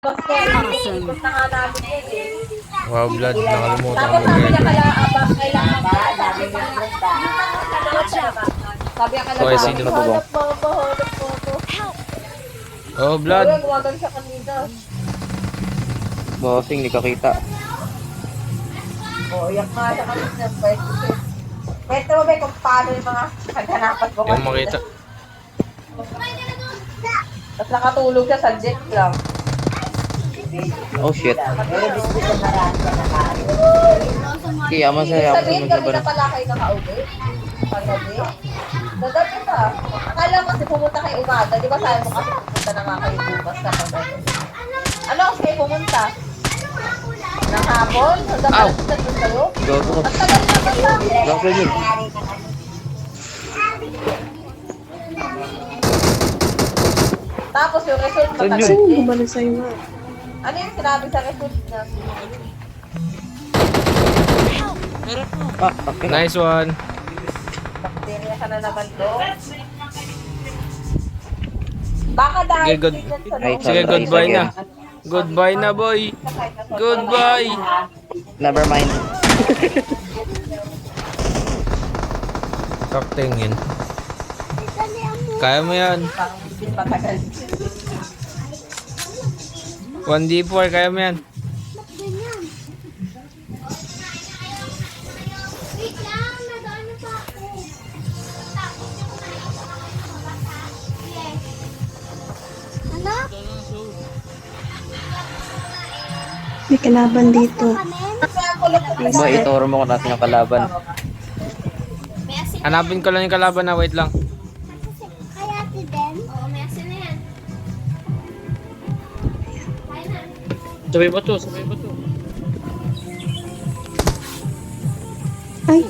Basta ikot na nga namin yun eh. Wow, blood. Nakalimutan Tapos ko sabi niya mag-record. kailangan ba, sabi niya, sabi niya Okay, sino na po ba? hanap mo ako. Oh, blood. Wala, gumagal siya kanina. Bossing, hindi kakita. Oo, iyak nga siya kanina. Kwento mo ba kung paano yung mga kaganapan ko Yung makita. Tapos nakatulog siya sa jet lang. Oh shit. Kaya masaya ako Sabihin sa kami na pala kayo nakauwi. Pagabi. Dadabi ka. Akala mo kasi pumunta kayo umaga. Di ba sabi mo kasi pupunta na nga kayo bukas na pagabi. Ano kasi kayo pumunta? Nang hapon? Hanggang Ow! alas 3 kayo? Go, go. Ang tagal naman lang. Bakit yun? Tapos yung result Saan matagal yun? din. Bumalik sa'yo nga. Ano yung sinabi sa result niya? Ah, okay na. Nice one. Bacteria ka na naman doon. Baka dahil Sige, good. tignan sa Ay, loob. Sige, Sunrise goodbye na. again. Goodbye na, boy. Goodbye. Never mind. Taktingin. Kaya mo yan. Patagal. 1D4, kaya mo yan. Wait lang, nag-ano pa ako. Yes. Ano? May kalaban dito. Ba, ituro mo kung natin yung kalaban. May asin. Hanapin ko lang yung kalaban na. Wait lang. Kaya ate din? Oo, may asin na yan. Kaya na. Sabay ba to? Sabay ba to? Ay,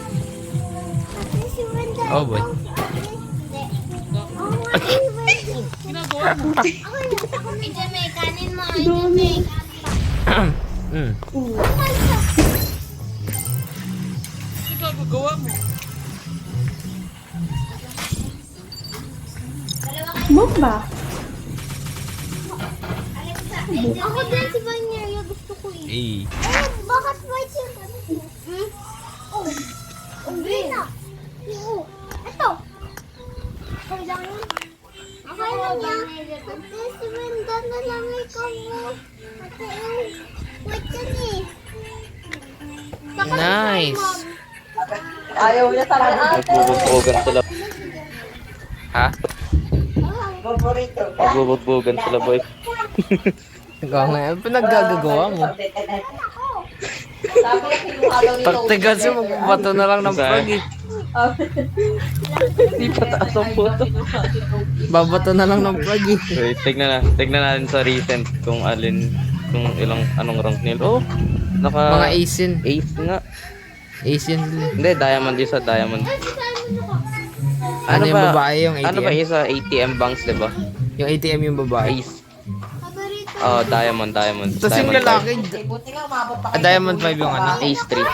Ate, si Wanda. Oh, boy. Hindi. Oo, ate, Wanda. Ginagawa mo. Ako medyo may kanin mo. Medyo may Mm. bomba. Ako din si Vanyria. Gusto ko eh. Eh. Oh, bakit white yung Hmm? Oh. Oh, green na. Oo. Ito. Okay lang yun. Okay lang yan. Ate, si Wenda na lang ikaw mo. Ate, white yan eh. Saka Nice. Mom. Ayaw niya sa akin. Nagbubugbugan sila. Ha? Favorito. Nagbubugbugan sila, boy. Ikaw nga yan. Pinaggagawa mo. Sabi niya kinuha daw ni Taktigas yung magbabato na lang ng frog eh. Hindi pa taas ang photo. Babato na lang ng frog eh. Wait, tignan natin sa recent kung anong rank nila. Oh, Mga Asian. ace nga. Asian sila. Hindi, diamond yun sa diamond. Ano yung babae yung ATM? Ano ba yung sa ATM banks, diba? Yung ATM yung babae. Ace. Paborito. Oh, diamond. Tapos yung Diamond lalaki. Buti nga umabot pa Ah, Diamond 5 yung ano? 5. Ace 3.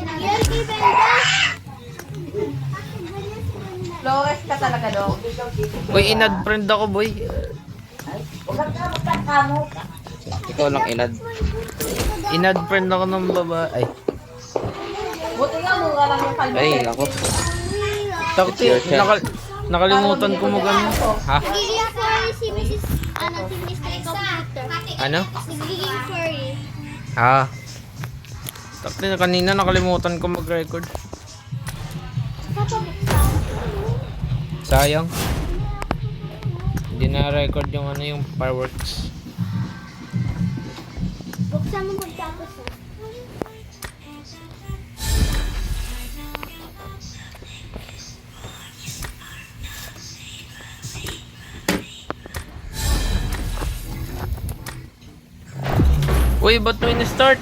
Yan, kay Wenda. Flores ka talaga daw. Boy, inad friend ako, boy. Ikaw lang inad. Inad friend ako ng babae. Ay, Buti nga mura lang yung kalbo. Ay, ako. takti. Nakalimutan ko mag ano. Ha? Nagiging furry si Mrs. Si Mr. Computer. Ano? Nagiging furry. Ah. Takti na kanina nakalimutan ko mag-record. Sayang. Hindi na-record yung ano yung fireworks. Buksan mo pagtapos. Uy, ba't mo in-start?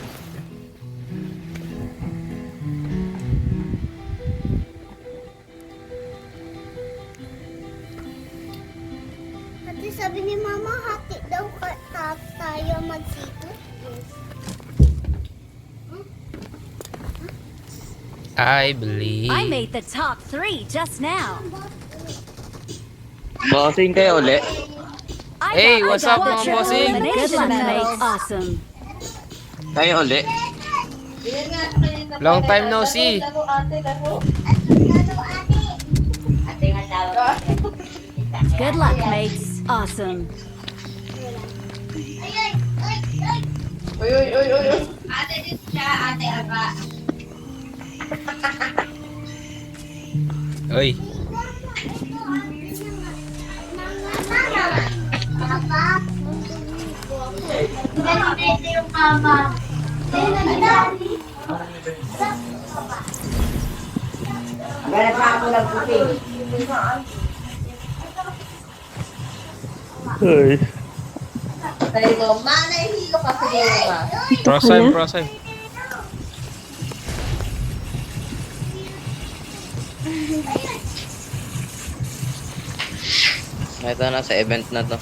Ate, sabi ni Mama, hati daw tayo magsito. I believe. I made the top 3 just now. Bossing kayo uli. I Hey, what's up mga bossing? Good luck, mate. Awesome. Tayo uli. Yan nga, kanina pa Long rin. time no Laro, see. laro, ate, laro. Good luck, mates. Awesome. Uy, uy, uy, uy, uy. Ate dito siya, ate Aba. Oy, Papa. Ganito yung mama. Ganap na ako nagputing. Ay. Sabi ko, ma, nahihilo ka siguro ba? cross time, cross time. Ito na sa event na to.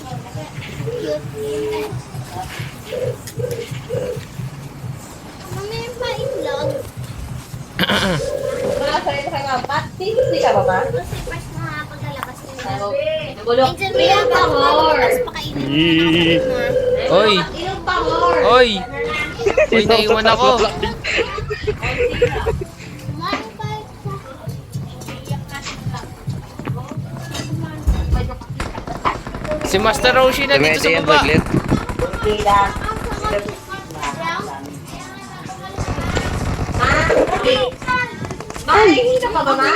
Mami, yung pa-itlog. Ma, sabi ko kay ma, Pat, hindi ka ba, ma? Kasi pas na paglalabas nila. Nagulok. Minsan may ang pahor. Tapos pakainin. Oy, Ilang pahor? oy. Oy, naiwan ako. Kumain pa. Si Master Roshi na dito sa Tumete yan, baba. saglit. Tila. Ma, nahihilo ka ba, ma?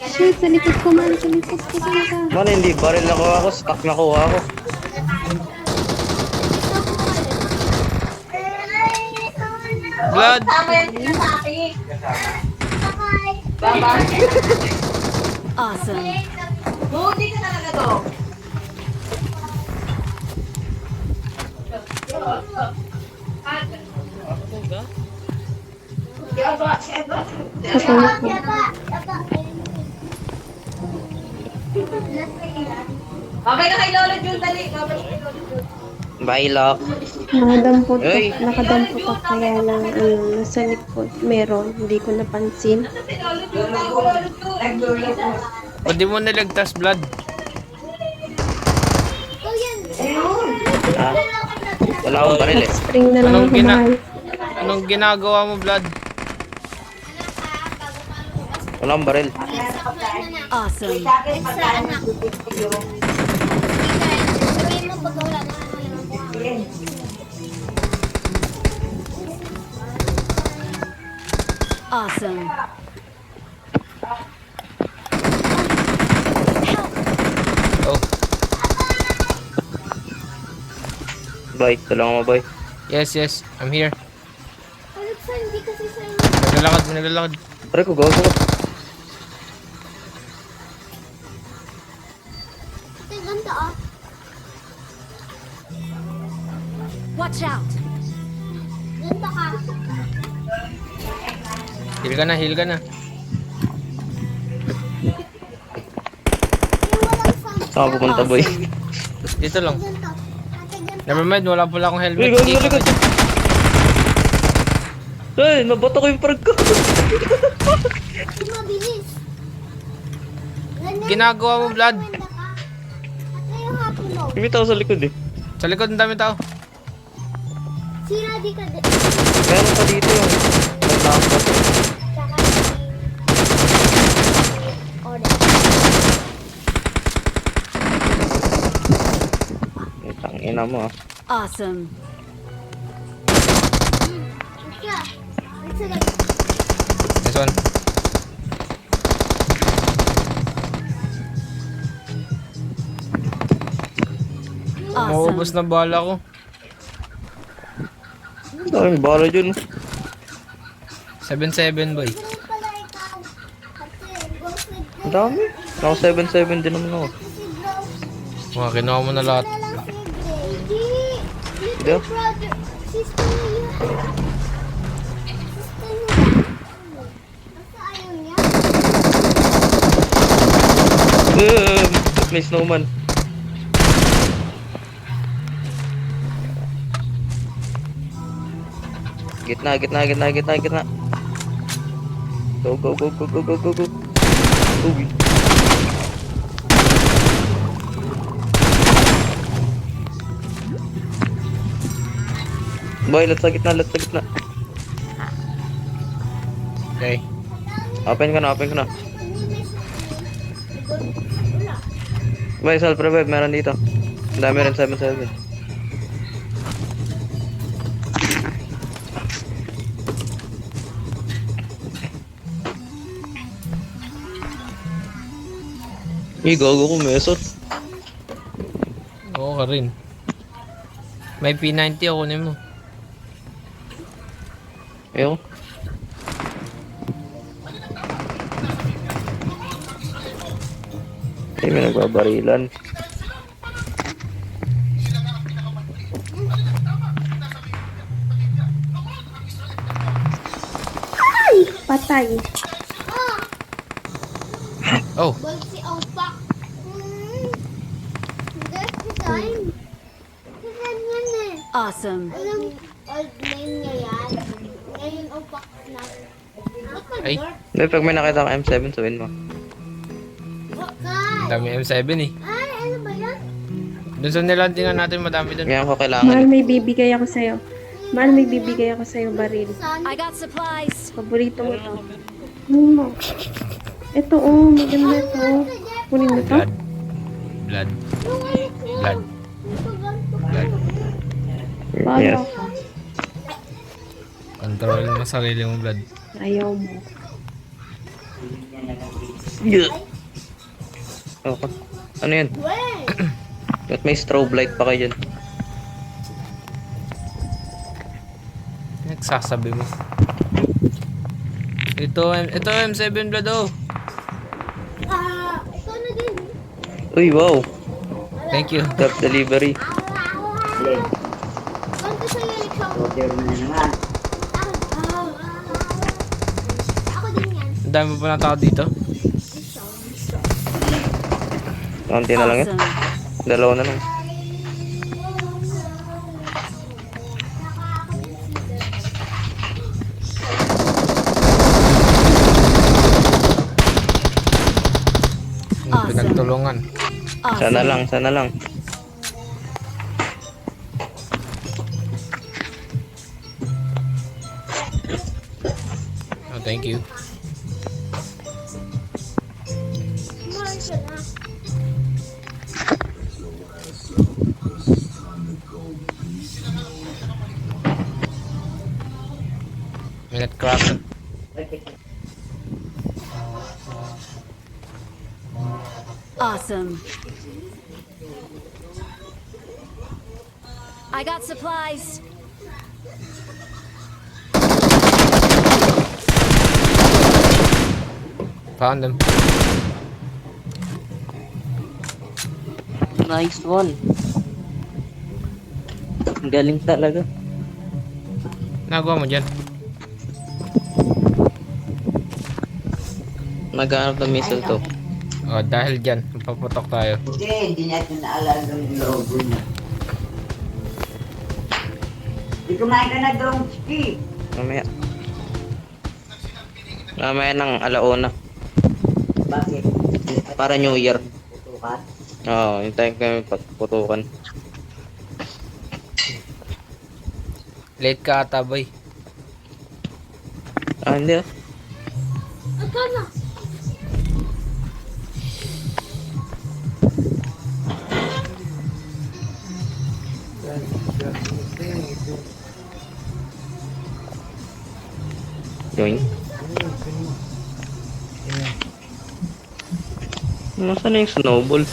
Shit, sa likod ko man. Sa likod ko talaga. Man, hindi. Baril na ako. Stock na kuha ako. Blood. Tama yan sila sa akin. Baba. Awesome. Buti ka talaga to. Babay ka kay Lolo Jun, dali. Babay ka kay Lolo Jun. Baila. Nakadampot ako. Ay. Nakadampot ako kaya lang nasa likod. Meron. Hindi ko napansin. Si Lolo Jun, ako Lolo Jun. Ba't di mo nilagtas, Blood? Ah. Wala akong baril eh. Spring na lang Anong ako gina- mahal. Anong ginagawa mo, Blood? Wala akong baril. Awesome. Sa akin, pagkaan na. Sabihin mo pag wala na Awesome. Oh, Boy, tulungan mo, boy. yes, yes. I'm here. Alexan, hindi kasi sa'yo. Naglalakad, naglalakad. Pare ko, gago. Ate, ganda ah. Watch out. Ganda ka. Heal ka na, heal ka na. Yung walang sound. Saan ka pupunta, boy? Dito lang. Ganito. Ate, ganito. Never mind, wala pala akong Uy, helmet. gago, Hindi ko gago. Ay, nabato ko yung parag ko. Hindi mabilis. Ganyan. Ginagawa mo, Blood. Ganda ka. Ate, yung happy mo. May tao sa likod eh. Sa likod, ang dami tao. Sira di ka din. Meron pa dito yung naglakas. Tsaka orange. Itang ina mo ah. Awesome. Ika. Sige. This one. Maubos Awesome. na bala ko. Ang daming bala dyan. 7-7, boy. Ganun pala ikaw. Ate, ghosted ko. Ang dami. Ako 7-7 din naman ako. Si Bro. Mga kinuha mo na lahat. Na lang si Gray. Hindi. Hindi. Little brother. Sister niya yun. Sister niya. Basta ayaw niya. May snowman. Gitna, gitna, gitna, gitna, gitna. Go, go, go, go, go, go, go, go. Uy. Boy, lot sa gitna, lot sa gitna. Okay. Open ko na, open ko na. Boy, self revive, meron dito. Ang dami rin 7-7. Gago ko, mesot. Oo ka rin. May P90 ako kunin mo. Ayoko. Ay, may nagbabarilan. Patay. Oh, Bal si Opa. That's the time. Kasi yan eh. Awesome. Alam, old name niya yan. Ngayon Opa na. ay. Hindi, pag may nakita kang M7, sabihin mo. Ang dami M7 eh. Ay, ano ba yan? Doon sa nilandingan natin, madami doon. Ngayon ko Mahal, kailangan. may bibigay ako sa'yo. Mahal, may bibigay ako sa'yo, baril. Saan? I got supplies. Paborito mo to. Kunin mo. Ito, oh, maganda to. Kunin mo to. Blood. Blood. Yung ano ko? Blood. Ito ganito. Blood. Paano Yes. ako? Control mo sarili mo, blood. Ayaw mo. Yeah. Okay. Ano yun? Wait. Ba't may strobe light pa kayo dyan? Nagsasabi mo. Ito M7 blood oh. Ito na din. Uy, wow. Thank you. Top delivery. Ganito sa eleksyon. Ako din yan. Ang dami pa na tao dito. Konti na lang yun. Awesome. Dalawa na lang. Yung pinagtulungan. Sana lang, sana lang. Oh, thank you. Mahal ka na. Minute craft. Awesome. I got supplies. Found them. Nice one. Ang galing talaga. Nagawa mo dyan. Nag-aanap ng missile to. Oh, dahil dyan, paputok tayo. Hindi, hindi natin naalala yung logo niya. Di kumain ka na drone ski. Mamaya. Mamaya ng alauna. Bakit? Para New Year. Putukan? Oo, hintayin ko yung pagputukan. Late ka ata, boy. Ah, hindi ah. Ito na. Join. Nasaan na yung snowball?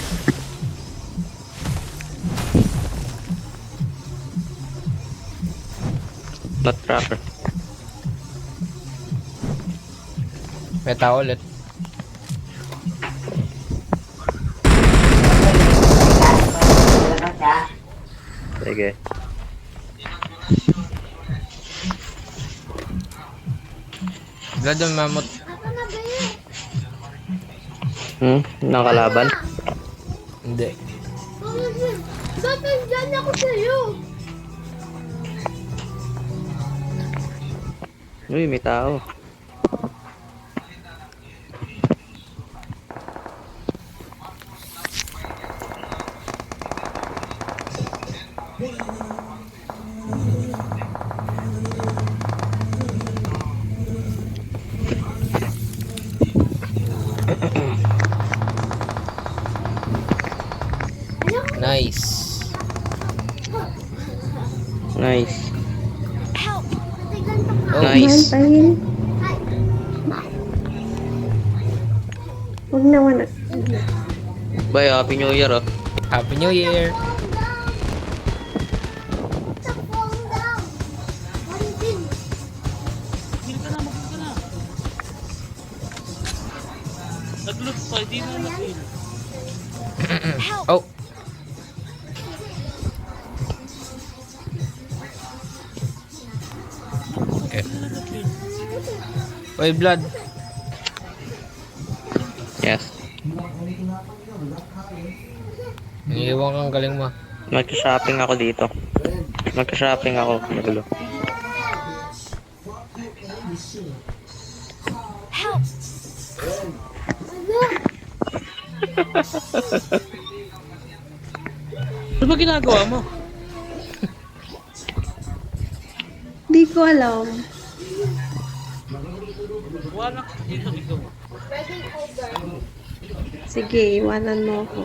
Not tracker. May tao ulit. Labas ha? Sige. Blood yung mamot. Ito na ba yun? Nang kalaban? Hindi. Bakit dyan ako sa'yo? Uy, may tao. Nice. Help! Oh, Nice. Tahil. Huwag na wala. Bye, Happy New Year ah. Happy New Year! Oh! Okay. Oy, blood. Yes. Iniiwan kang galing mo. Magka-shopping ako dito. Magka-shopping ako. Magulo. Help! Ano ba ginagawa mo? Di ko alam. Sige, iwanan mo ako.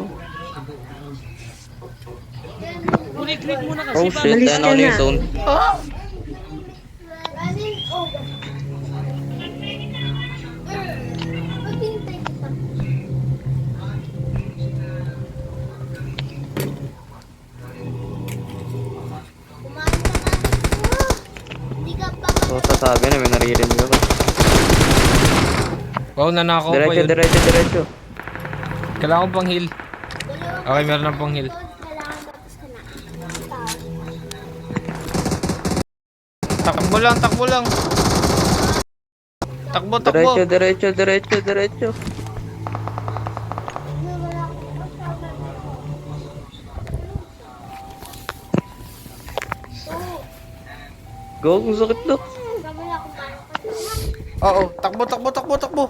Oh shit, Malis ano ka na yung na. zone? Running over. Maghintay kita. Kumain ka nga dito. Hindi ka pa So, sasabi na, may naririnig ako. Wow, nanakaw pa Diretso, yun. diretso, diretso. Kailangan ko pang heal. Okay, meron ng pang heal. kailangan tapos ka na. Takbo lang, takbo lang. Takbo, takbo. Diretso, diretso, diretso, diretso. Go, ang sakit na. Sabi na kumain ka. Oo, takbo, takbo, takbo, takbo.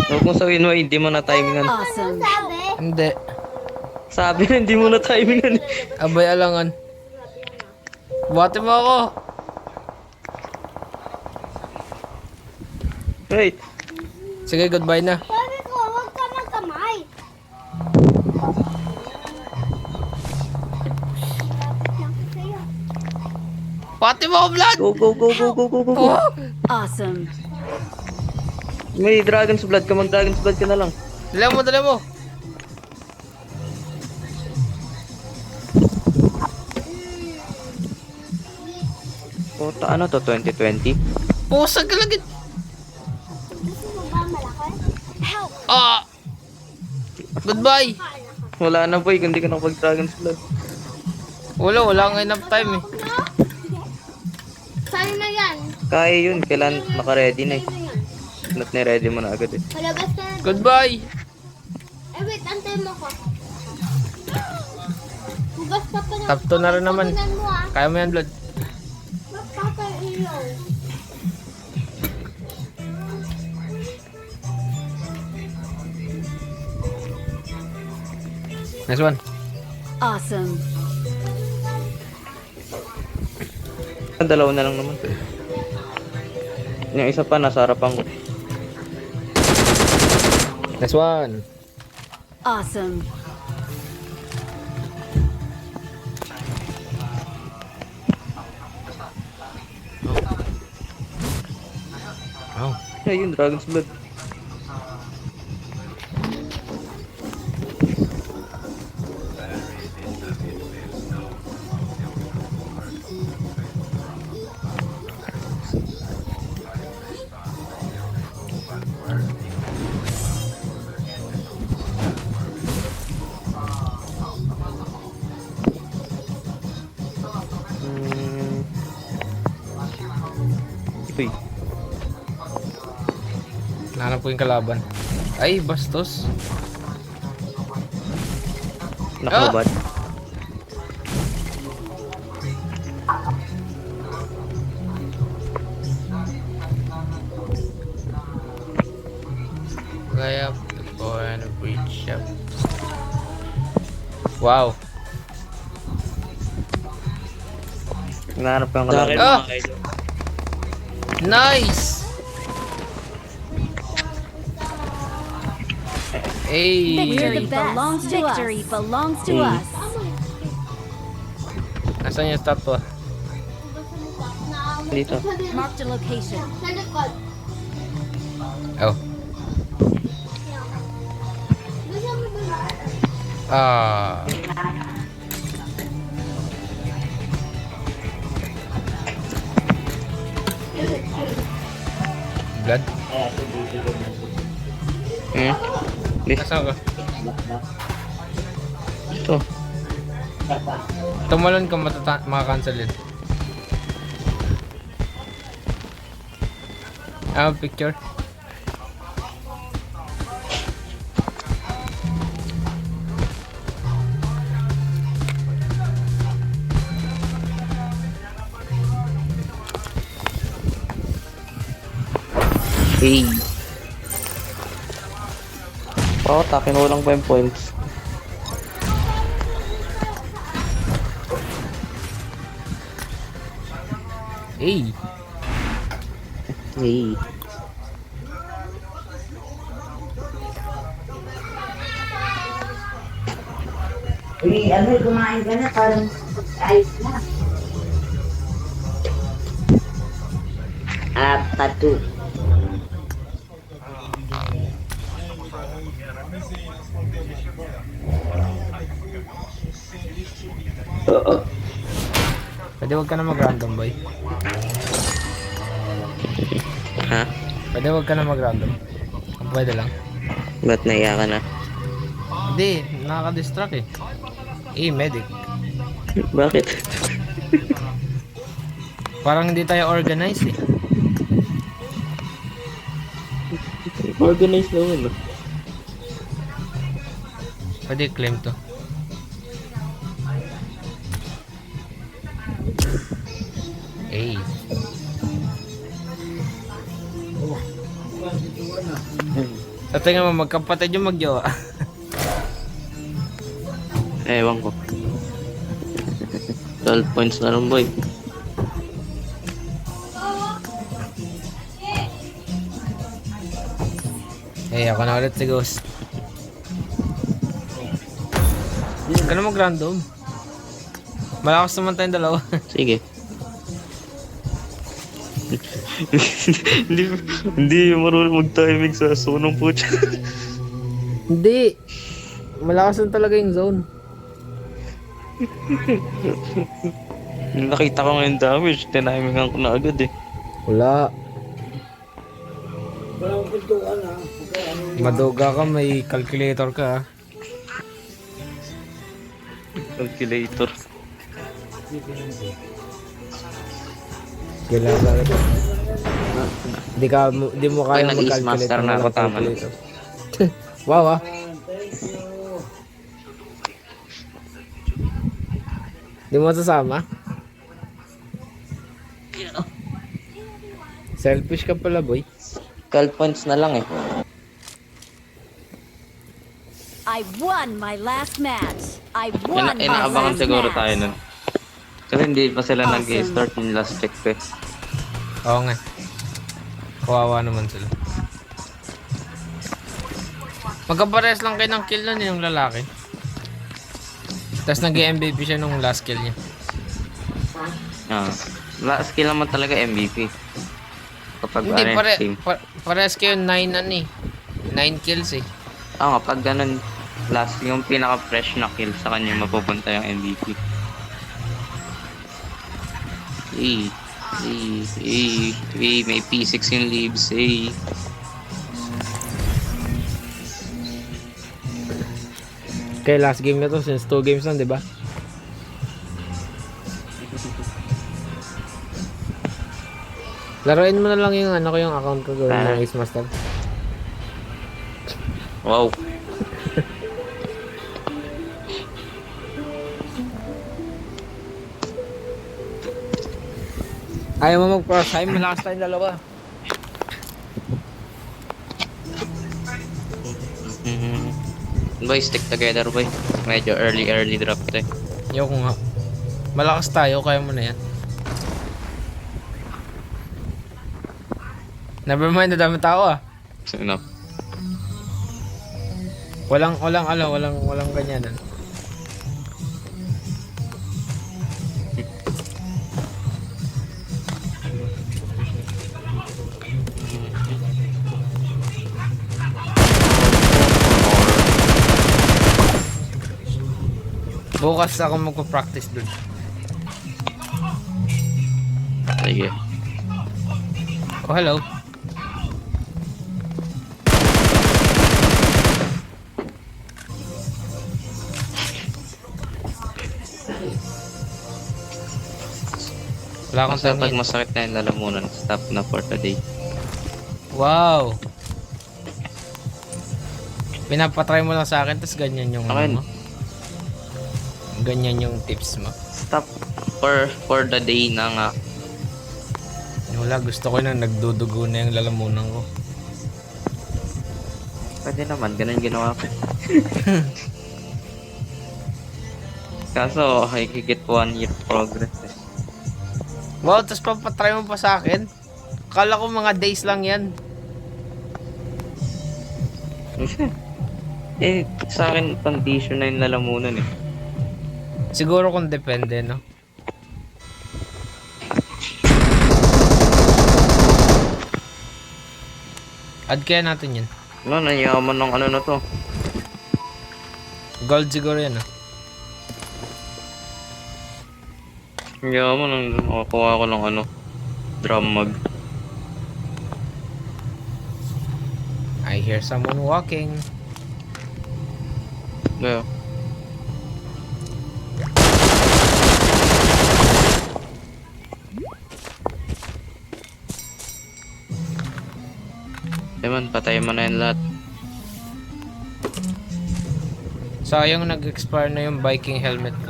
Huwag mo sabihin mo, hindi mo na timingan. Awesome. Sabi? Hindi. Sabi na, hindi mo na timingan. Abay, alangan. Buhati mo ako. Wait. Sige, goodbye na. Sabi ko, huwag ka magkamay. Lapit lang ko sa'yo. Buhati mo ako, blood. Go, go, go, go, go, go, go, go. Oh. Awesome. May dragon's blood ka, mag-dragon's blood ka na lang. Dala mo, dala mo. Puta, ano to, 2020? Pusag ka lagi. Gusto mo ba malaki? Help! Ah. Goodbye. Wala na boy, hindi ka nakapag-dragon's blood. Wala nga enough time eh. Saan na yan? Kaya yun, kailan naka-ready na eh. Not na-ready mo na agad eh. Palabas ka na. Goodbye. Eh wait, antay mo ko. Hugas ka pa na. Top 2 na rin naman. Tingnan mo ah. Kaya mo yan, blood. Magpapailaw. Nice one. Awesome. Dalawa na lang naman. Yung isa pa, nasa harapan ko. Nice one. Awesome. Wow. Ayun, dragon's blood. Uy, Nahanap ko yung kalaban. Ay, bastos. nakabad. Kaya po and breach up. Wow. Hinahanap ko yung kalaban. Ah! Nice! Victory Ay! belongs to us. Victory belongs to Mm. us. Nasaan yung statue? Dito. Marked a location. Sa likod. Oh. Gusto mo ba? Ah. Blood? Eh, ito dito ko na. Hmm? Di. Nasaan ka? Ito. Tumalon ka maka-cancel yun. Ah, picture. Hey. Oh, takin mo lang pa yung points. Hey! Hey. Uy, ano, kumain ka na, parang ayos na. Patu. Pwede wag ka na mag-random, boy. Ha? Pwede wag ka na mag-random. Kung pwede lang. Ba't naiya ka na? Hindi, nakaka-distract eh. Eh, medic. Bakit? Parang hindi tayo organized eh. Organized naman. Pwede claim to. Eh. Sa tingin mo, magkapatid yung magjowa. Ewan ko. 12 points na lang, boy. Eh, ako na ulit si Ghost. Hindi ka na mag-random. Malakas naman tayong dalawa. Sige. hindi marunong mag-timing sa sunong po. Hindi. Malakas na talaga yung zone. Nakita ko ngayon damage, tinimingan ko na agad eh. Wala. Maduga ka, may calculator ka. ah. Calculator. Kailangan. Di mo kaya Ay, nag-East Master na ako, tama na. Wow ah. Di mo sasama? Selfish ka pala, boy. 12 points na lang eh. I won my last match. I won my Inaabangan last siguro match. tayo nun. Kasi hindi pa sila Awesome. nag-start yung last check ko eh. Oo nga. Kawawa naman sila. Magkapares lang kayo ng kill nun yung lalaki. Tapos nag-MVP siya nung last kill niya. Ah. Last kill naman talaga MVP. Kapag Hindi, parehas team. pares kayo 9 ano eh. 9 kills eh. Ah, kapag ganun, last yung pinaka-fresh na kill sa kanya mapupunta yung MVP. May P6 yung leaves, Okay, last game na to since 2 games lang, di ba? Laruin mo na lang yung ano ko yung account ko gawin ng Ace Master. Wow. Ayaw mo mag-cross time, malakas tayong dalawa. Boy, stick together boy. Medyo early drop to eh. Ayoko nga. Malakas tayo, kaya mo na yan. Never mind, ang dami tao ah. So, enough. Walang ganyanan. Bukas ako magpa-practice dun. Sige. Oh, hello. Wala akong Basta pag tangin. masakit na yung lalamunan, stop na for today. Wow. Pinapatry mo lang sa akin, tapos ganyan yung Akin. ano mo. Ganyan yung tips mo. Stop for the day na nga. Wala, gusto ko na nagdudugo na yung lalamunan ko. Pwede naman, ganun ginawa ko. Kaso, higit 1 year progress eh. Wow, tapos papatry mo pa sa akin? Akala ko mga days lang yan. Eh, sa akin, condition na yung lalamunan eh. Siguro kung depende, no? Add kaya natin yun. Ano, nanyaman ng ano na to. Gold siguro yan, ah. Nanyaman ng nakakuha ko ng ano, drum mag. I hear someone walking. Yeah. Eman, patay mo na yung lahat. Sayang nag-expire na yung biking helmet ko.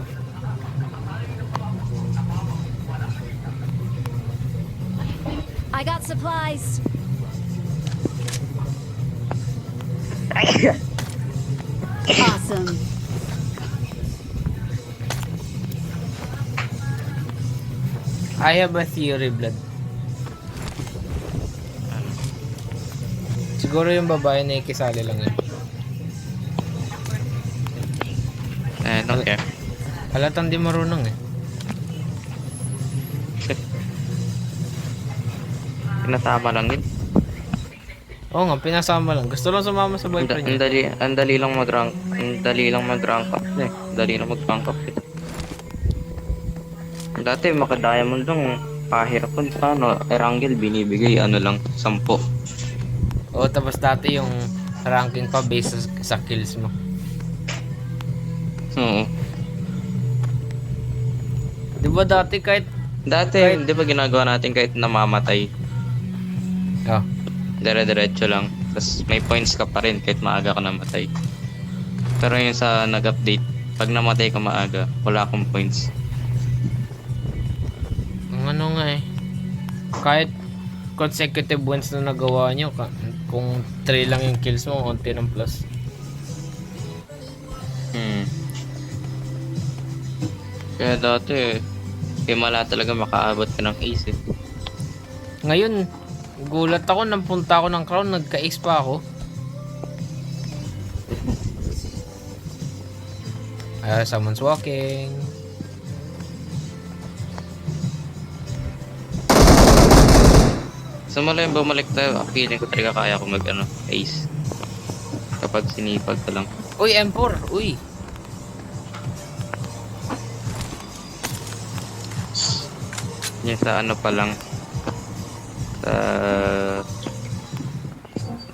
I got supplies. Awesome. I have a theory, blood. Siguro yung babae na ikisali lang yun. Eh, don't care. Halatang di marunong eh. Pinatama lang yun. Oo nga, pinasama lang. Gusto lang sumama sa boyfriend niya. Ang dali lang mag-rank. Ang dali lang mag-rank up eh. Ang dali lang mag-rank up eh. Dati maka-diamond lang. Pahirapan pa ano. Erangel binibigay ano lang. 10. Oo, tapos dati yung ranking pa based sa kills mo. Oo. Di ba dati kahit... Dati, di ba ginagawa natin kahit namamatay? Oh, Dire-diretso lang. Tapos may points ka pa rin kahit maaga ka namatay. Pero yung sa nag-update, pag namatay ka maaga, wala akong points. ang ano nga eh. Kahit consecutive wins na nagawa nyo, kung 3 lang yung kills mo, unti ng plus. Kaya dati, himala talaga makaabot ka ng ace eh. Ngayon, gulat ako nang punta ako ng crown, nagka-ace pa ako. Someone's walking. So mula yung bumalik tayo, feeling ko talaga kaya ko mag ano, ace. Kapag sinipag ka lang. Uy, M4! Uy! Yung sa ano pa lang. Sa...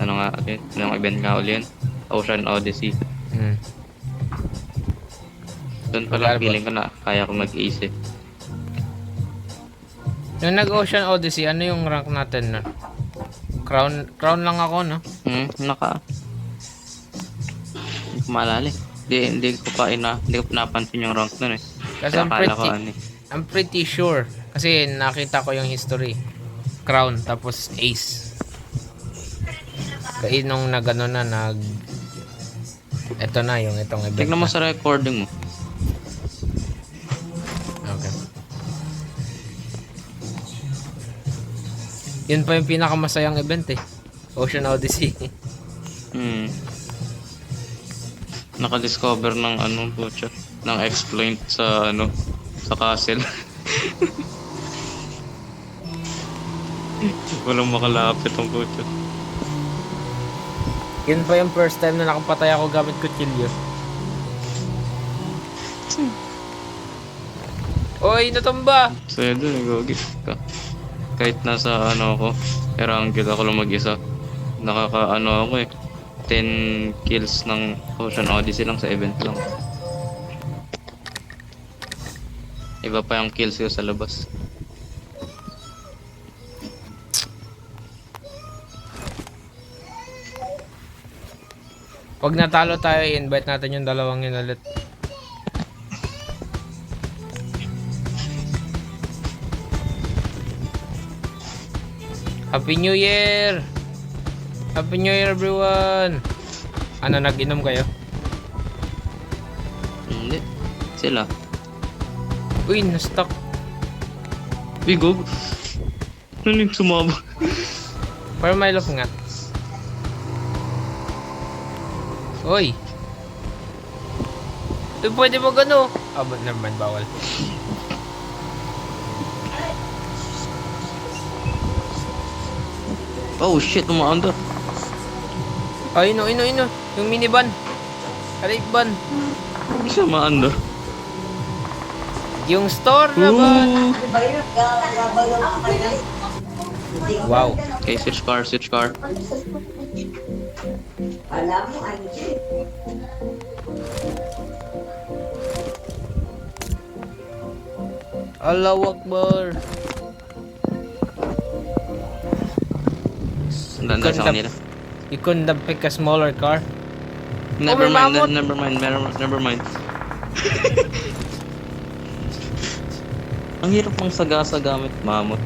Ano nga, yung event nga uli yun? Ocean Odyssey. Hmm. Doon pa lang feeling ko na kaya ko mag-ace eh. Yung nag-Ocean Odyssey, ano yung rank natin na? Crown lang ako, no? Hindi ko maalala eh. Hindi ko pa napansin yung rank nun eh. Kasi Kaya akala ko ano eh. I'm pretty sure. Kasi nakita ko yung history. Crown, tapos ace. Kaya nung nagano na, Ito na, yung itong event Tignan mo na. sa recording mo. Okay. Yun pa yung pinakamasayang event eh. Ocean Odyssey. Naka-discover ng ano, butya, ng exploit sa ano, sa castle. Walang makalapit ang butya. Yun pa yung first time na nakapatay ako gamit kutsilyo. Oy, natumba! So yun dun, gogi ka. Kahit nasa ano ako, Erangel ako lang mag-isa. Nakaka-ano ako eh. 10 kills ng Ocean Odyssey lang sa event lang. Iba pa yung kills ko sa labas. Pag natalo tayo, invite natin yung dalawang yun ulit. Happy New Year! Happy New Year everyone! Ano, nag-inom kayo? Hindi. Sila. Uy, na-stuck. Bigog. Ano yung sumama? Para may look nga. Uy! Uy, pwede mo gano? Ah, but never mind, bawal. Oh shit, umaanda. Ay, ino. Yung minivan. Alip van. Hindi siya maanda. Yung store na ba? Di ba yun? Gabalaw ka kayo. Wow. Okay, switch car. Alam mo, ano siya? Allahu Akbar. Ganda sa kanila. You couldn't have picked a smaller car? Never may mind, mammoth. never mind. Ang hirap mong sagasa gamit mammoth.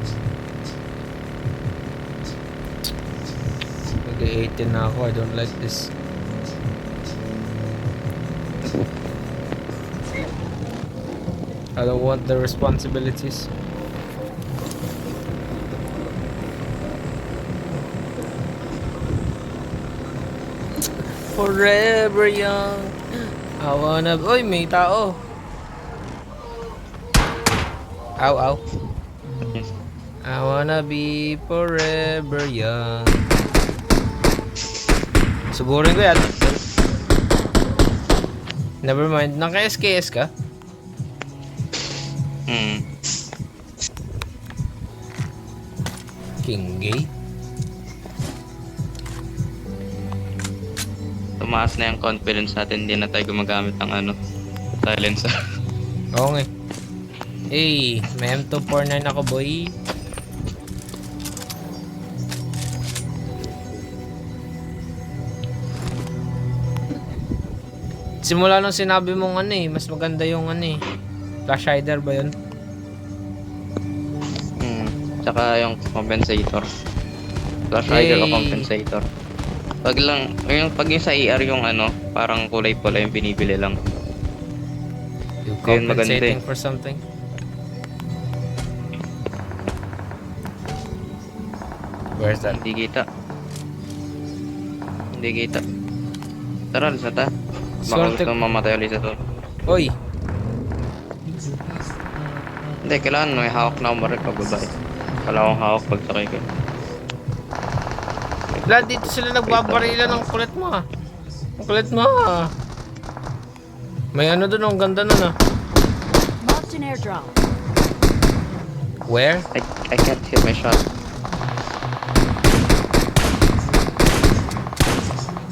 Nag-18 na ako. I don't like this. I don't want the responsibilities. Forever young. I wanna... Uy, may tao. Ow. I wanna be forever young. Sugurin ko yan. Never mind. Naka-SKS ka? King gay? Tumaas na yung confidence natin, hindi na tayo gumagamit ng ano, silencer. Oo nga. Hey, may M249 ako, boy. Simula nung sinabi mong ano eh, mas maganda yung ano eh. Flash hider ba yun? Tsaka yung compensator. Flash hider o compensator. Pag yung sa ER yung ano, parang kulay pula yung binibili lang. You Yun, maganda compensating eh. for something? Where's that? Hindi kita. Tara, alis na ta. Baka Swerte- gusto mamatay ulit sa to. Oy! Hindi, kailangan may hawak na umarik pagbabay. Wala akong hawak pag sakay ko. Lahat dito sila nagbabarila ng kulit mo ah. Ang kulit mo ah. May ano dun, ang ganda nun ah. Marked an airdrop. Where? I can't hit my shot.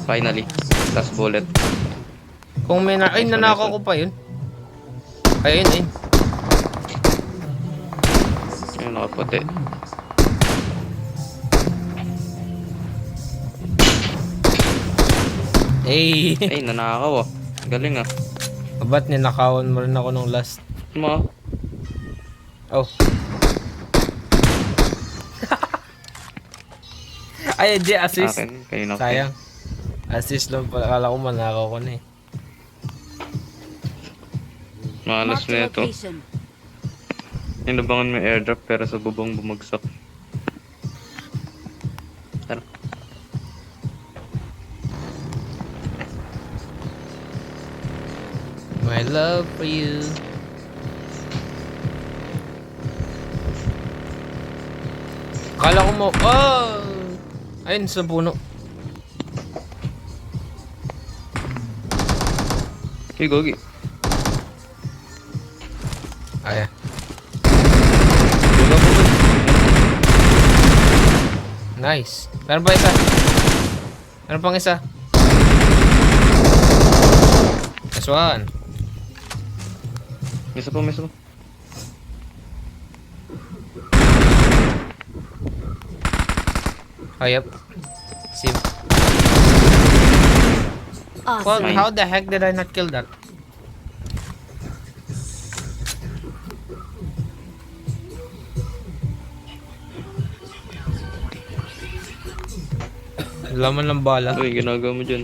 Finally, last bullet. Kung may na... Ay, nanakaw ko pa yun. Ayun. Yung nakaputi. Hey! Ay, nanakaw ah. Galing ah. Ba't ninakawan mo rin ako nung last? Mo. Oh. Ay, hindi. Assist. Akin, kayo na. Sayang. Assist lang pala. Akala ko manakaw ko na eh. Malas Marked na a ito. location. Inabangan mo yung airdrop pero sa bubong bumagsak. Tara. My love for you. Kala ko mo, oh! Ayun, sa puno. Okay, gogi. Ayan. Buga, buga. Nice. Meron pa isa. Meron pang isa. Nice one. Misa pa, misa pa. Oh, yep. See. Well, Awesome. how the heck did I not kill that? Laman ng bala. Uy, ginagawa mo dyan.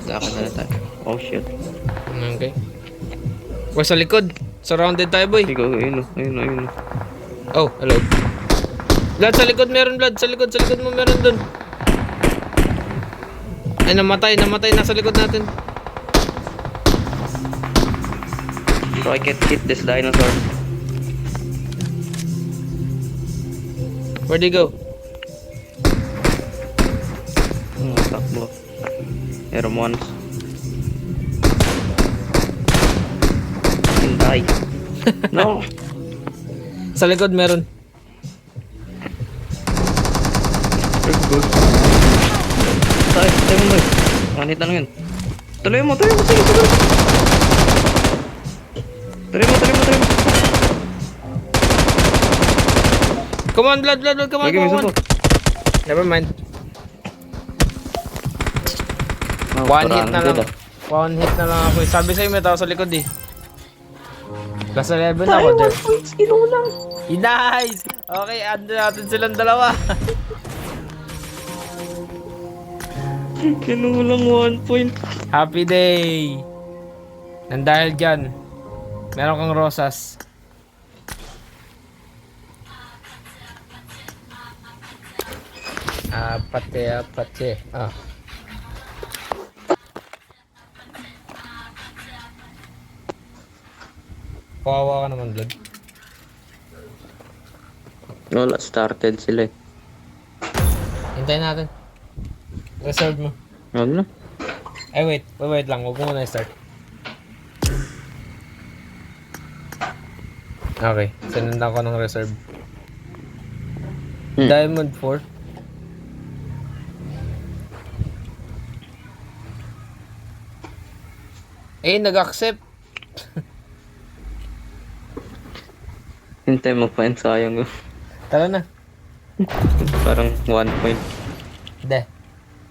Sa akin na tayo. Oh shit. Okay. Boy, sa likod. Surrounded tayo, boy. Ikaw, ayun o, ayun o, ayun o. Oh, hello. Blood, sa likod meron, Blood. Sa likod mo meron dun. Ay, namatay. Nasa likod natin. So I can't hit this dinosaur. Where'd he go? Takbo. Meron once. And die. No! Sa likod meron. Very good. Tayo mo boy. Manit na lang yun. Tuloy mo. Tuloy mo. Come on, Blood. Come on, Lagi, may come on. supo. Never mind. Oh, One hit parang na lang. good, ah. One hit na lang ako. Sabi sa'yo may tao sa likod eh. Plus 11 ako, Jeff. Kinulang. Nice! Okay, ando natin silang dalawa. Kinulang 1 point. Happy day! Nang dahil dyan, meron kang rosas. Apate. Ah. Kawawa ka naman, Blood. Wala, started sila eh. Hintayin natin. Reserve mo. Wag na. Ay, wait lang. Huwag mo muna i-start. Okay, sinundan ko ng reserve. Diamond 4. Eh, nag-accept. Hintay mo pa yun, sayang. Tara na. Parang 1 point. Hindi.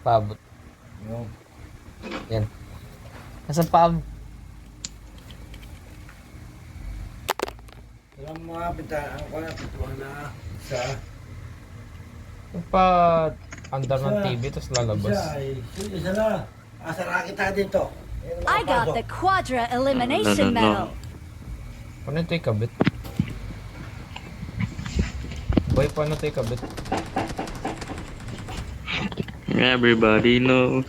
Paabot. Yan. Nasaan paabot? Alam mo nga, ang ko na, pituan na sa Pa under ng TV, tapos lalabas. isa na. Asara kita dito. I got the Quadra Elimination No. Medal. Paano ito ikabit? Boy, paano ito ikabit? Everybody knows.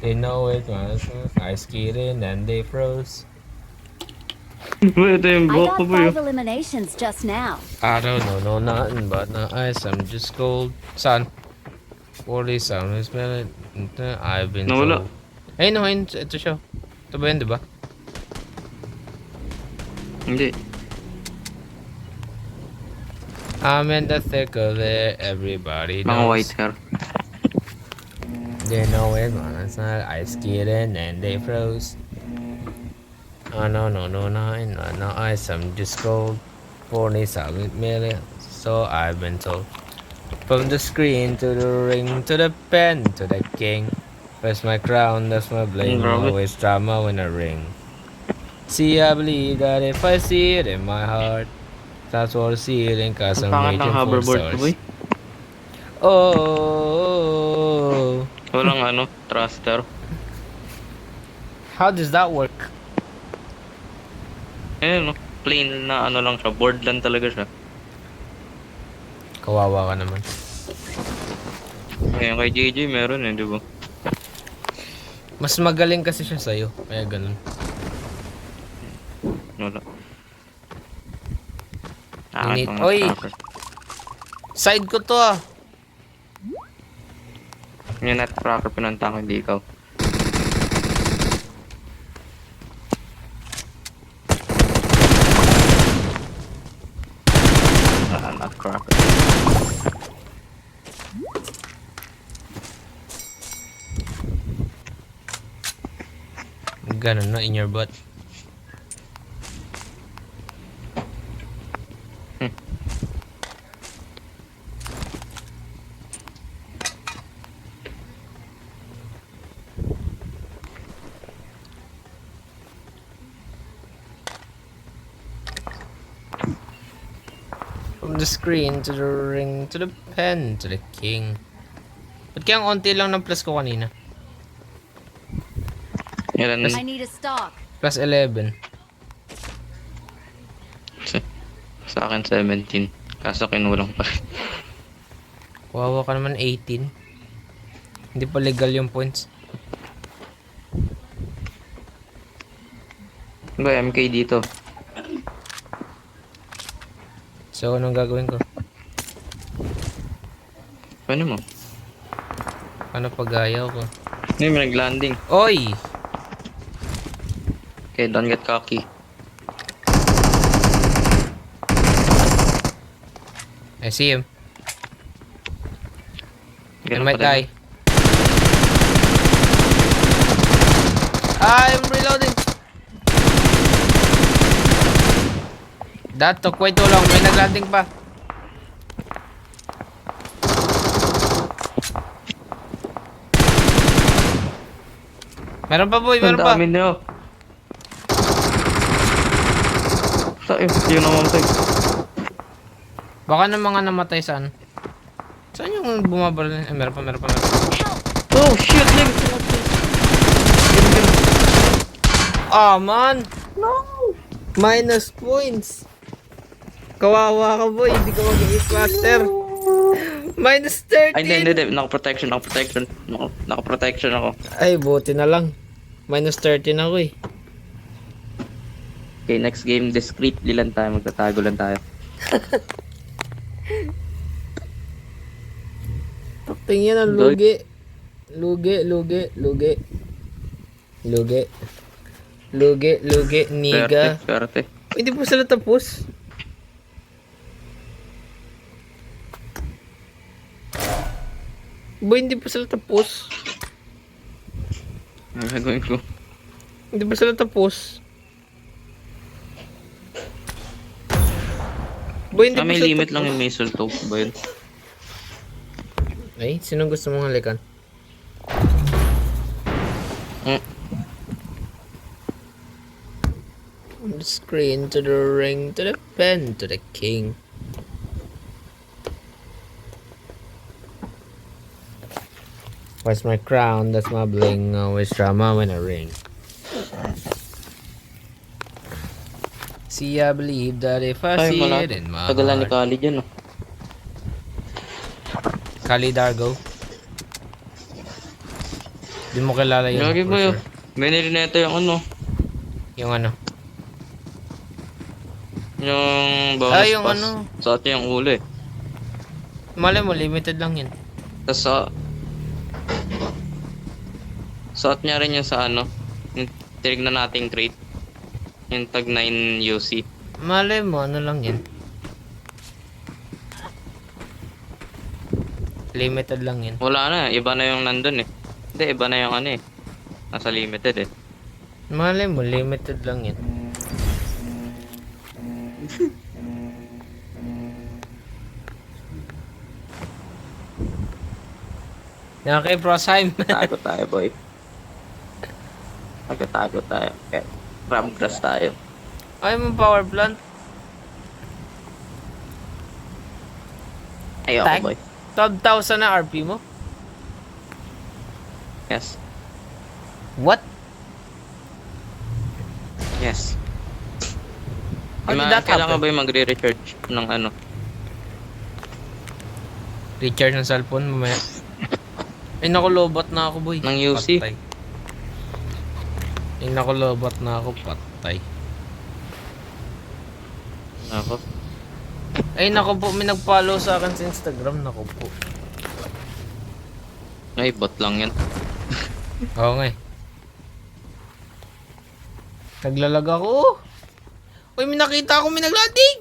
They know it was ice skating and they froze. Ito yung I buhok ko got ba yun? 5 eliminations just now. I don't know nothing but the ice, I'm just cold. Saan? 40 sounds minute. I've been Nawala. told. Ayun, ito siya. Ito ba yun, di ba? Hindi. I'm in the thick of it, everybody knows. Mga white hair. They know it, man. It's not ice skating and they froze. Oh, no, ice, I'm just cold. 47 million, so I've been told. From the screen to the ring, to the pen, to the king. That's my crown, that's my bling. Grabe. Always drama when I ring. See, I believe that if I see it in my heart, that's what I see it in, cause Ang I'm pangat ng reaching for hoverboard ko, boy. stars. Oh, Walang ano, thruster. how does that work? Ayan, no. plain na ano lang siya, board lang talaga siya. Kawawa ka naman. Ngayon kay JJ meron eh, di ba? Mas magaling kasi siya sa'yo. Kaya ganun. Wala. Init. Oy! Side ko to ah. Yung nutcracker pinunta ko, hindi ikaw. Nutcracker. Ganun no, in your butt. From the screen to the ring to the pen to the king. Ba't kaya ang onti lang ng plus ko kanina? Ilan, I need a stock. Plus 11. sa akin 17. Kaso kinulang pa rin. Wawa ka naman 18. Hindi pa legal yung points. Ba, MK dito. So anong gagawin ko? Paano mo? Ano pag ayaw ko? Hindi, may nag-landing. Oy! Okay, don't get cocky. I see him. He Ganun might pa die. rin. I'm reloading. That took way too long. May naglanding pa. Meron pa boy, meron Ang pa. dami niyo. Tayo, yun naman tayo. Baka na mga namatay saan. Saan yung bumabaril? Eh, meron pa, meron pa, meron pa. Oh, shit, Lim! Ah, man! No! Minus points! Kawawa ka boy, hindi ka mag-hit master. Minus 13! Ay, hindi. Naka-protection ako. Ay, buti na lang. Minus 13 ako eh. Okay, next game, discreetly lang tayo. Magtatago lang tayo. Tingnan ang lugi. Lugi, niga. Swerte. Hindi pa sila tapos. Boy, hindi pa sila tapos. Ano gagawin ko? Hindi pa sila tapos. Boy, hindi pa May sila limit tapos. lang yung mistletoe ba yun? Ay, sinong gusto mong halikan? On the screen, to the ring, to the pen, to the king. Where's my crown? That's my bling. Always drama when I ring. See, I believe that if I Ay, see wala. it in my Tagalan ni heart. Kali dyan, oh. Kali Dargo. Di mo kilala yun. Lagi for ba yun? sure. Binili na ito yung ano. Yung ano? Yung bonus Ah, yung pass. ano? Sa atin yung uli. Malay mo, limited lang yun. Tapos suot niya rin yung sa ano. Yung tinignan nating crate. Yung tag 9 UC. Malay mo, ano lang yun. Limited lang yun. Wala na, iba na yung nandun eh. Hindi, iba na yung ano eh. Nasa limited eh. Malay mo, limited lang yun. Okay, Prosheim. Tago tayo, boy. Tago tayo. Okay. Ramgrass tayo. Ay mo power plant. Ayoko, Tag? boy. 12,000 na RP mo? Yes. What? Yes. How did that Kailangan happen? ba yung magre-recharge ng ano? Recharge ng cellphone mamaya. Ay naku, lobot na ako boy. Ng UC? Patay. Ay naku, lobot na ako. Patay. Ako. Ay naku po, may nag-follow sa akin sa Instagram. Naku po. Ay, bot lang yan. Oo nga eh. Naglalag ako. Uy, may nakita ako, may naglading.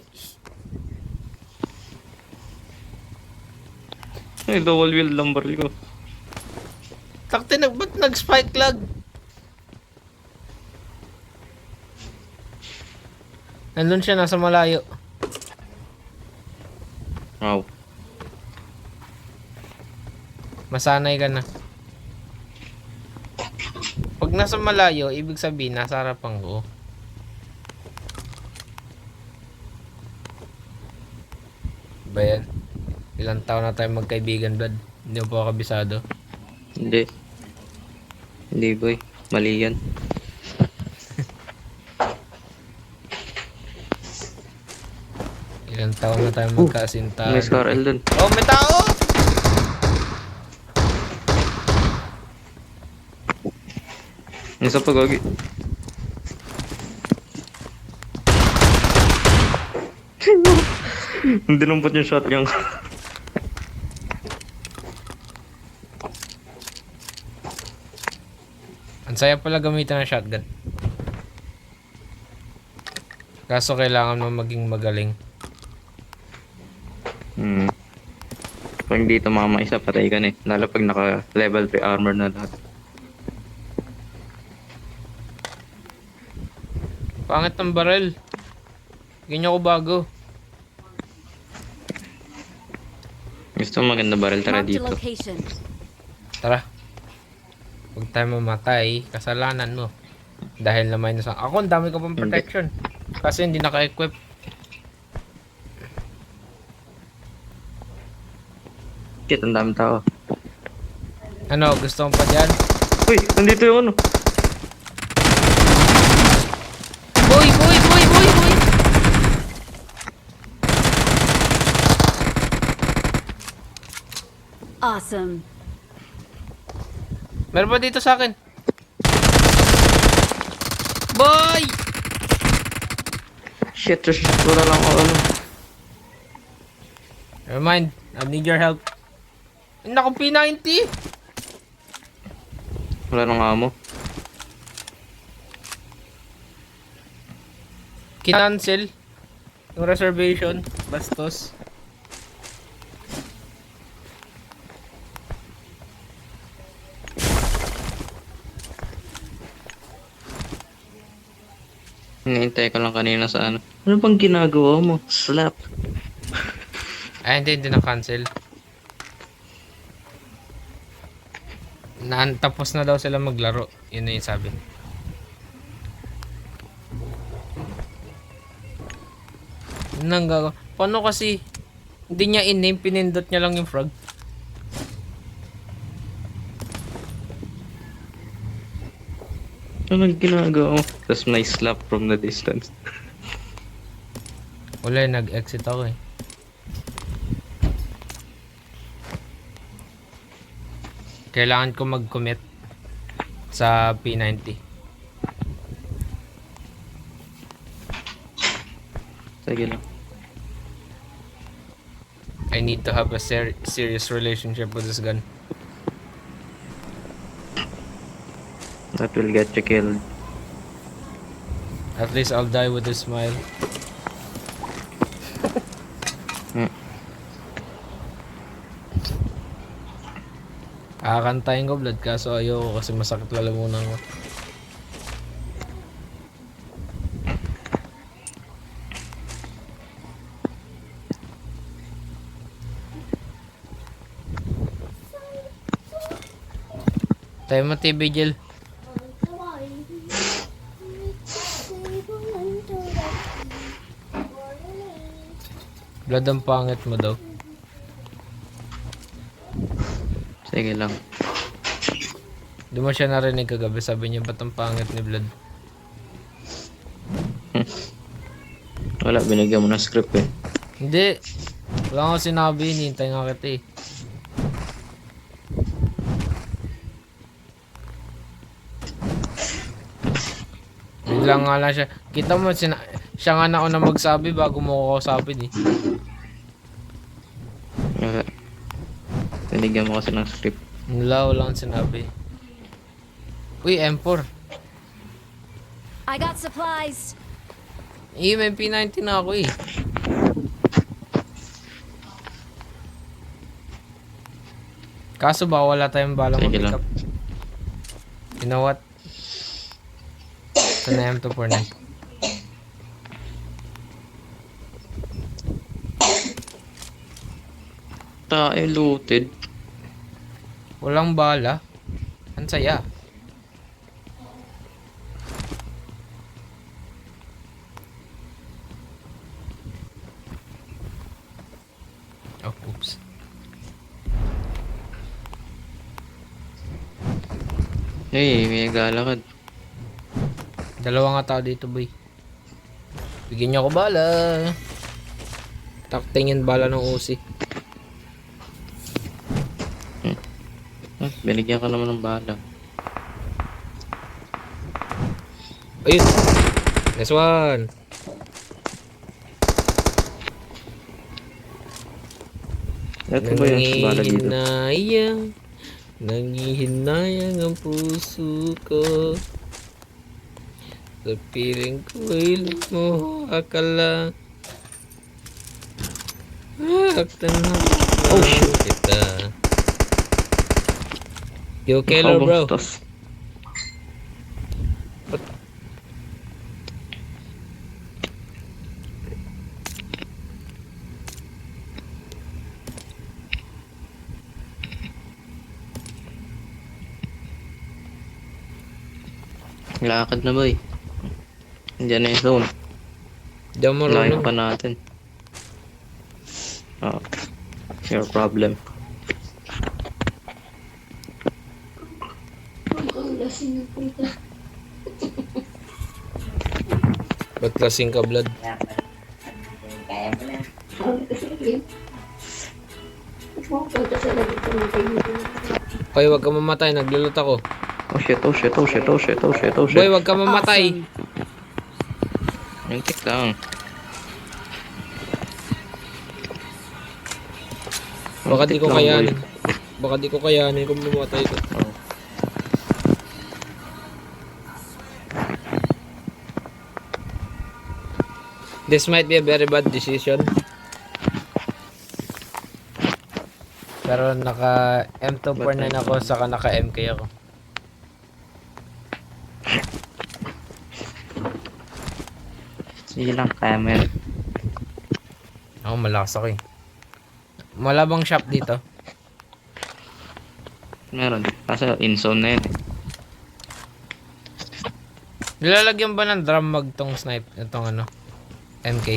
Ay, double wheel lang baril ko. Takti, ba't nag-spike lag? Nandun siya, nasa malayo. Wow. Masanay ka na. Pag nasa malayo, ibig sabihin, nasa harapan ko. Ba yan? Ilang taon na tayo magkaibigan, Brad? Hindi mo pa ako kabisado. Hindi. Hindi boy. Mali yan. Ilang taon na tayo magkasintahan. May Scar L dun. Oh, may tao! Isa pa gagi. Hindi nampot yung shotgun. Ang saya pala gamitin ng shotgun. Kaso kailangan mo maging magaling. Pag hindi tumama isa, patay ka na eh. Lalo pag naka level 3 armor na lahat. Pangit ng barrel. Ganyan ko bago. Gusto mo maganda barrel, tara Marked a dito. location. Tara. Huwag tayo mamatay. Kasalanan mo. Dahil na minus ang... Ako, ang dami ko pang protection. Kasi hindi naka-equip. Shit, ang dami tao. Ano, gusto mo pa dyan? Uy, nandito yung ano. Boy, boy, boy, boy, boy! Awesome. Meron pa dito sa akin. Boy! Shit, wala lang ako ano. Never mind. I need your help. Naku, P90! Wala nang amo. Kinancel. Yung reservation. Bastos. Hinihintay ko lang kanina sa ano. Ano bang ginagawa mo? Slap. Ay, hindi na-cancel. Tapos na daw sila maglaro. Yun na yung sabi. Yun ang gagawa. Paano kasi hindi niya in-name, pinindot niya lang yung frog. Anong ginagawa mo? Tapos may slap from the distance. Wala, nag-exit ako eh. Kailangan ko mag-commit sa P90. Sige lang. I need to have a serious relationship with this gun. That will get you killed. At least I'll die with a smile. Kakantayin ko, Blood, kaso ayoko kasi masakit lalamunan ko. Tayo mo TV, Jill. Blood, ang pangit mo daw. Sige lang. Di mo siya narinig kagabi, sabi niya ba't ang pangit ni Blood? Wala, binigyan mo ng script eh. Hindi. Wala akong sinabi. Hinihintay nga kita eh. Biglang nga lang siya. Kita mo, siya nga na una magsabi bago mo ko kausapin eh. Wala. Binigyan mo kasi ng script. Wala akong sinabi. Uy, M4. I got supplies. May P90 na ako eh. Kaso ba wala tayong balang Sige mag-pick lang. up? You know what? Ito na M249. Tayo looted. Walang bala. Ang saya. Oh, oops. Hey, may galakad. Dalawa nga tao dito, boy. Bigyan niyo ako bala. Taktingin bala ng Uzi. Binigyan ka naman ng bala. Ayun. Nice one. Ito ba yung bala dito? Nangihinayang ang puso ko. Sa piling ko ay mo akala. Oh shit kita. You killer bro. Nakabastos. Lakad na boy. Diyan na yung zone. Di ako Layo marunong. pa natin. Oh, your problem. Ba't lasing ka blood? Kaya mo na. Hoy, wag ka mamatay. Naglulot ako. Oh shit, oh shit, oh shit, oh shit, oh shit, oh Boy, shit. wag ka mamatay. Mintik lang. Baka di ko Mintik lang, kayanin. boy. Baka di ko kayanin kung mamatay ko. Oh. This might be a very bad decision. Pero naka M249 ako, saka naka MK ako. Sige lang, kaya mo yan. Ako malakas ako eh. Wala bang shop dito? Meron. Kasi in zone na yan. Nilalagyan ba ng drum mag tong snipe? Itong ano? MK?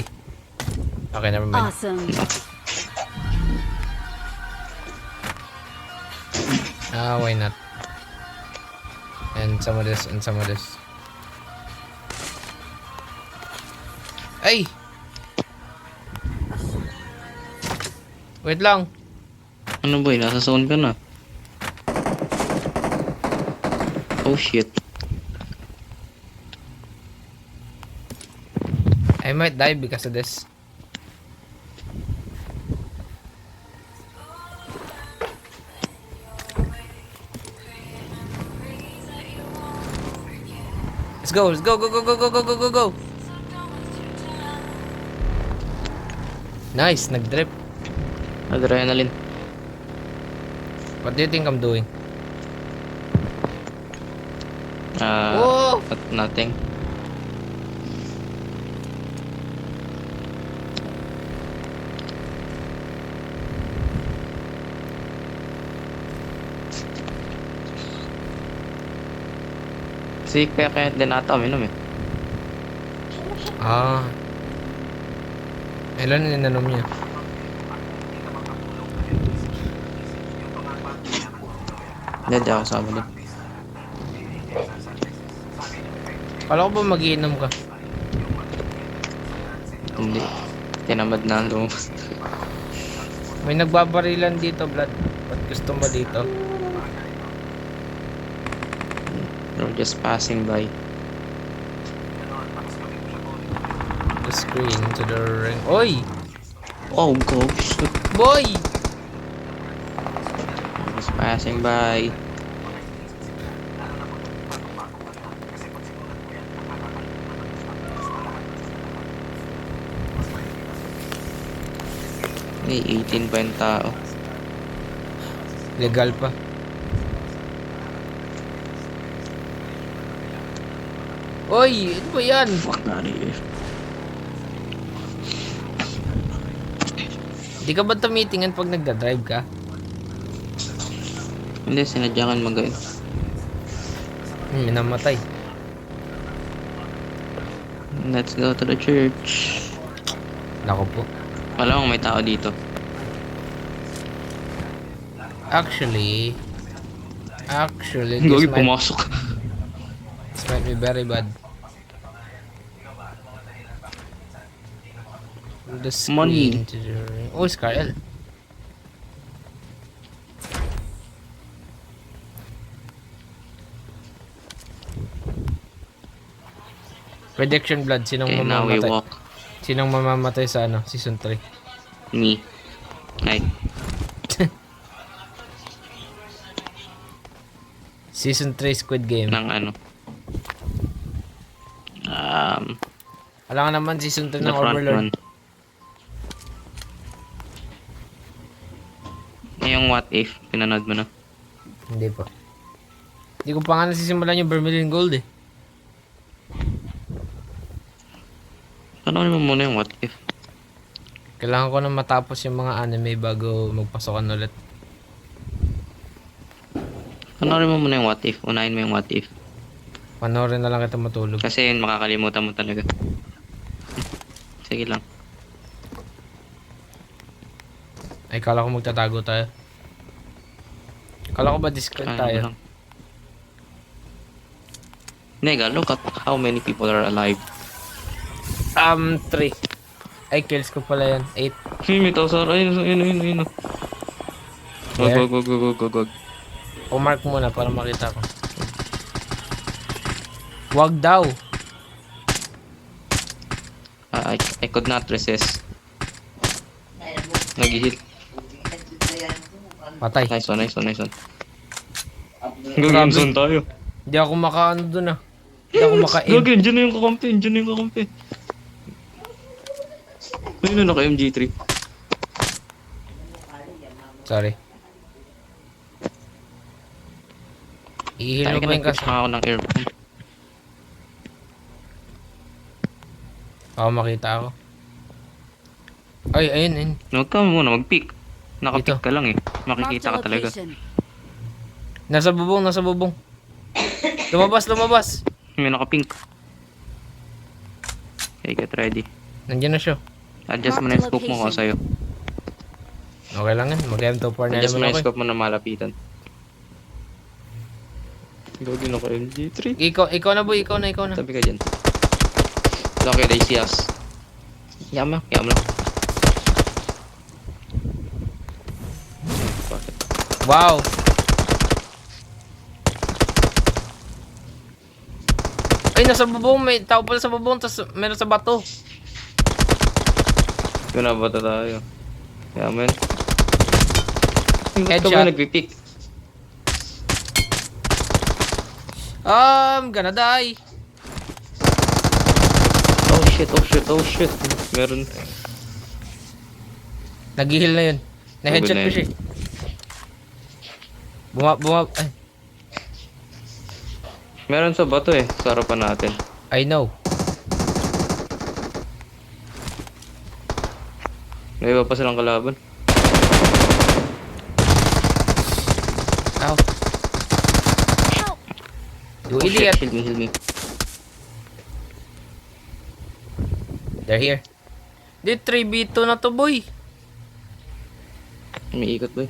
Okay, never mind. Awesome. Why not? And some of this, and some of this. Ay! Wait lang. Ano boy, nasa zone ka na. Oh shit. I might die because of this. Let's go, let's go, go, go, go, go, go, go, go, go. Nice, nag-drip. Adrenaline. What do you think I'm doing? Whoa! Nothing. Si kaya din ata uminom eh. Ah. Ilan inanom niya? Hindi ako sama doon. Kala ko ba mag-iinom ka? Hindi. Tinamad na ang lumabas. May nagbabarilan dito, Vlad. Ba't gusto mo dito? We're just passing by. The screen to the ring. Oy! Oh, gosh. Boy! Just passing by. May 18 pa yung tao. Legal pa. Oy! Ano ba yan? Fuck na rin. Di ka ba tumitingin pag nagda-drive ka? Hindi, sinadyakan mag-ain. May namatay. Let's go to the church. Nako po. Wala kung may tao dito. Actually, Gagi, pumasok. this might be very bad. The Money. screen to the ring. Oh, Scar L. Prediction, Blood. Sinong Okay, now we mamamatay? walk. Sinong mamamatay sa ano? Season 3? Me. Ay, Season 3 Squid Game. ng ano. Alam ka naman, Season 3 The ng front Overlord. one. Yung what if, pinanood mo na. Hindi pa. Hindi ko pa nga nasisimulan yung Vermilion Gold eh. Panoorin mo muna yung what if. Kailangan ko na matapos yung mga anime bago magpasokan ulit. Panoorin mo muna yung what if. Unahin mo yung what if. Panoorin na lang kita matulog. Kasi yun, makakalimutan mo talaga. Sige lang. Ay, kala ko magtatago tayo. Kala ko ba discreet Kaya mo tayo? lang. Nega, look at how many people are alive. 3. Ay, kills ko pala yan. 8. May tao sa ayun. Wag, There. wag. Pumark muna para makita ko. Wag daw. I could not resist. Nag-hit. Patay. Nice one. Gagawin zone tayo. Hindi ako makaano dun ah. Hindi ako maka-aim. Gagawin, dyan na yung kakampi. Ayun na, naka-MG3. Sorry. Ihilo Tayo pa ka yung kas... nag-push ako ng earphone. Baka makita ako. Ay, ayun. Huwag ka muna mag-pick. Ito. Naka-pick ka lang eh. Marked Makikita a ka talaga. location. Nasa bubong. Lumabas. May naka-pink. Okay, get ready. Nandiyan na siya. Adjust mo na yung scope mo ko sa'yo. Okay lang yan. Mag-M24 na Adjust mo naman na yung ako. scope mo na malapitan. Gagi na ka MG3. Ikaw na boy, ikaw na. Tabi ka dyan. Okay, they see us. Yam lang. Bakit? Wow! Ay, nasa bubong. May tao pala sa bubong. Tapos meron sa bato. Pinabata tayo. Yaman. Headshot. Ikaw ba nagpipick? Gonna die. Oh shit. Meron. Nag-heal na yun. Na-headshot Pagod na ko yun. siya. Ay, Meron sa bato eh. Sa harapan natin. I know. May iba pa silang kalaban. Ow. You Oh, shit, idiot. heal me. They're here. Di 3v2 na to, boy. May ikot boy.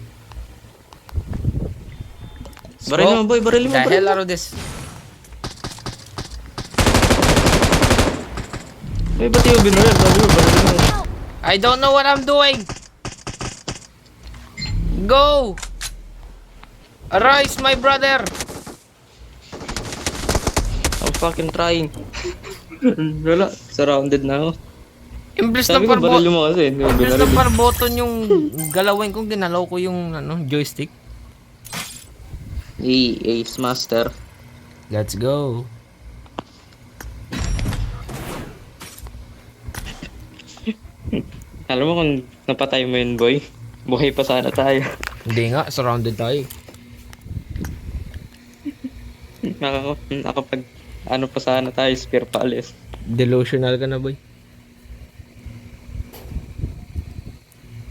Baril mo boy, baril mo. The hell out of this. Eh, ba't yung binaril? Sabi mo, baril mo. I don't know what I'm doing. Go! Arise, my brother! I'm fucking trying. Wala, surrounded na ako. Imbes na Sabi ko, baril mo kasi. Hindi mo imbes na binaril. par button yung galawin kong ginalaw ko yung joystick. Ace Master. Let's go. Alam mo kung napatay mo yun, boy, buhay pa sana tayo. Hindi nga, surrounded tayo. Nakapag, ano pa sana tayo, spear palace. Delusional ka na, boy.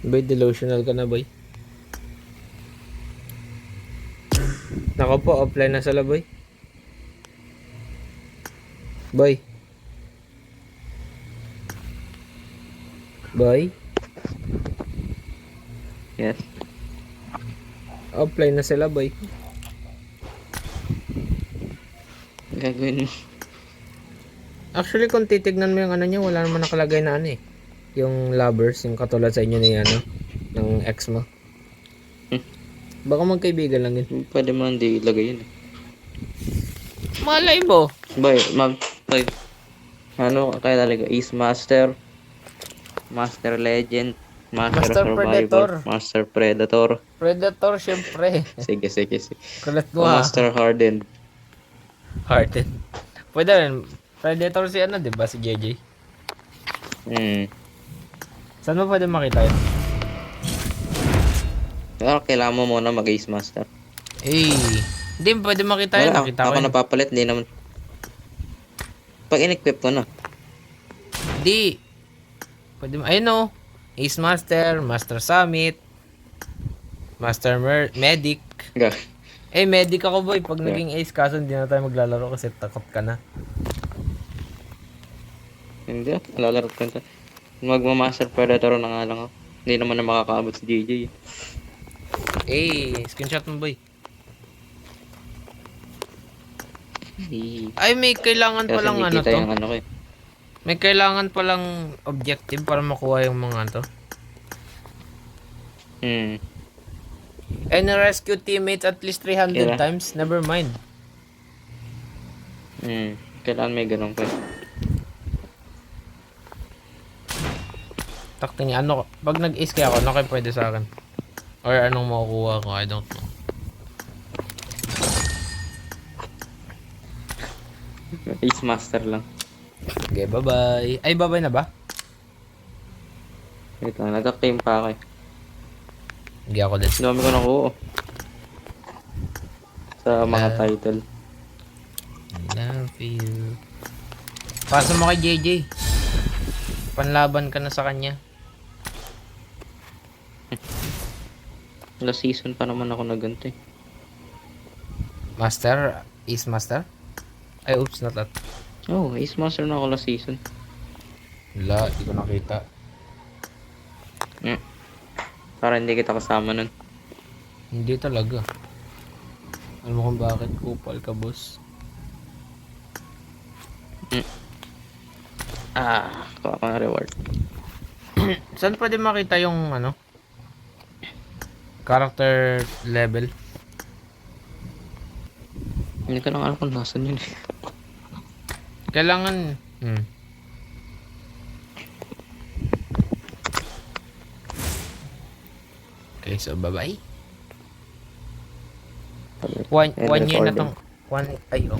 Boy, delusional ka na, boy. Nako po, offline na sila, boy. Boy. Boy, Yes. offline na sila, boy. Gagawin mo. Actually, kung titignan mo yung ano niya, wala naman nakalagay na ano eh. Yung lovers, yung katulad sa inyo ni ano, ng ex mo. Baka magkaibigan lang yun. Pwede mo hindi ilagay yun eh. Malay mo. Boy, boy. Ano kaya talaga? Ace Master, Master Legend, Master Master Survivor, Predator. Master Predator. Predator, syempre. Sige. Kulat O mo ha. Master Hardened. Hearted. Pwede rin. Predator si ano, di ba? Si JJ. Saan mo pwede makita yun? Pero kailangan mo muna mag-Ace Master. Eh, hindi pwede makita yun. Wala, Nakita ko ako yun. napapalit, hindi naman. Pag in-equip ko na. Hindi. Pwede, ayun o. Ace Master, Master Summit, Master Medic. Ga. Eh, Medic ako boy. Pag Yeah. naging Ace kaso hindi na tayo maglalaro kasi takot ka na. Hindi, lalaro ko ito. Magma-Master Predator na nga lang ako. Hindi naman na makakaabot si JJ. Eh, screenshot mo boy. Eh. Ay, may kailangan Kaya palang ano nakikita to. yung ano ko eh. May kailangan palang objective para makuha yung mga to. And rescue teammates at least 300 Kaya? times. Never mind. Kailangan may ganun ko eh. Takti niya. Ano, pag nag-ace kaya ako, ano kayo pwede sa akin? Or anong makukuha ko? I don't know. Ace Master lang. Okay, bye-bye. Ay, bye-bye na ba? Wait lang, nag-claim pa ako eh. Hindi ako din. Dami ko nakuha. Sa mga Ah. title. Love you. Pasa mo kay JJ. Panlaban ka na sa kanya. Last season pa naman ako naganto eh. Master? Ace Master? Ay, oops, not that. Oh, Ace Master na ako last season. Wala, di ko nakita. Para hindi kita kasama nun. Hindi talaga. Alam mo kung bakit? Kupal ka, boss. Kuha ko ng reward. Saan pwede makita yung ano? Character level? Hindi ko lang alam kung nasan yun eh. Kailangan... Okay, so bye-bye. One year na tong... Ay, oh.